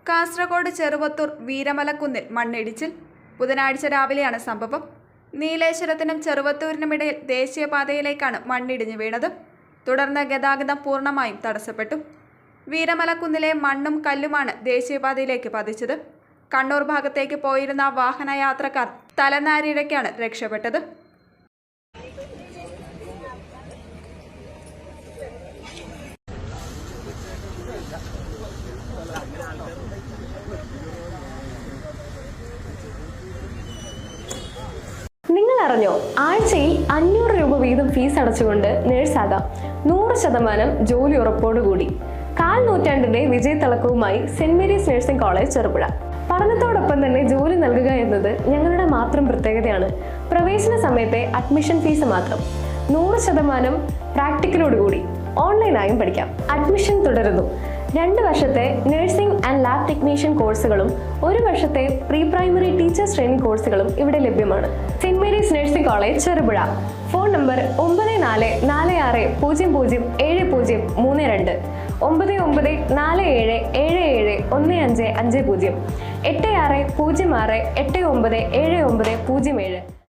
കാസർഗോഡ് ചെറുവത്തൂർ വീരമലക്കുന്നിൽ മണ്ണിടിച്ചിൽ. ബുധനാഴ്ച രാവിലെയാണ് സംഭവം. നീലേശ്വരത്തിനും ചെറുവത്തൂരിനുമിടയിൽ ദേശീയപാതയിലേക്കാണ് മണ്ണിടിഞ്ഞു വീണത്. തുടർന്ന് ഗതാഗതം പൂർണ്ണമായും തടസ്സപ്പെട്ടു. വീരമലക്കുന്നിലെ മണ്ണും കല്ലുമാണ് ദേശീയപാതയിലേക്ക് പതിച്ചത്. കണ്ണൂർ ഭാഗത്തേക്ക് പോയിരുന്ന വാഹനയാത്രക്കാർ തലനാരിഴയ്ക്കാണ് രക്ഷപ്പെട്ടത്. നിങ്ങൾ അറിഞ്ഞോ, ആഴ്ചയിൽ 500 രൂപ വീതം ഫീസ് അടച്ചുകൊണ്ട് നേഴ്സാകാം. 100% ജോലി ഉറപ്പോടുകൂടി. 1/4 നൂറ്റാണ്ടിന്റെ വിജയത്തിളക്കവുമായി Saint Mary's nursing college Cherupuzha. പഠനത്തോടൊപ്പം തന്നെ ജോലി നൽകുക എന്നത് ഞങ്ങളുടെ മാത്രം പ്രത്യേകതയാണ്. പ്രവേശന സമയത്തെ അഡ്മിഷൻ ഫീസ് മാത്രം. 100% പ്രാക്ടിക്കലോടുകൂടി ഓൺലൈനായും പഠിക്കാം. അഡ്മിഷൻ തുടരുന്നു. 2 വർഷത്തെ നഴ്സിംഗ് ആൻഡ് ലാബ് ടെക്നീഷ്യൻ കോഴ്സുകളും 1 വർഷത്തെ പ്രീ പ്രൈമറി ടീച്ചേഴ്സ് ട്രെയിനിങ് കോഴ്സുകളും ഇവിടെ ലഭ്യമാണ്. Saint Mary's nursing college Cherupuzha. Phone number 9446007032 9947771550 860689797907.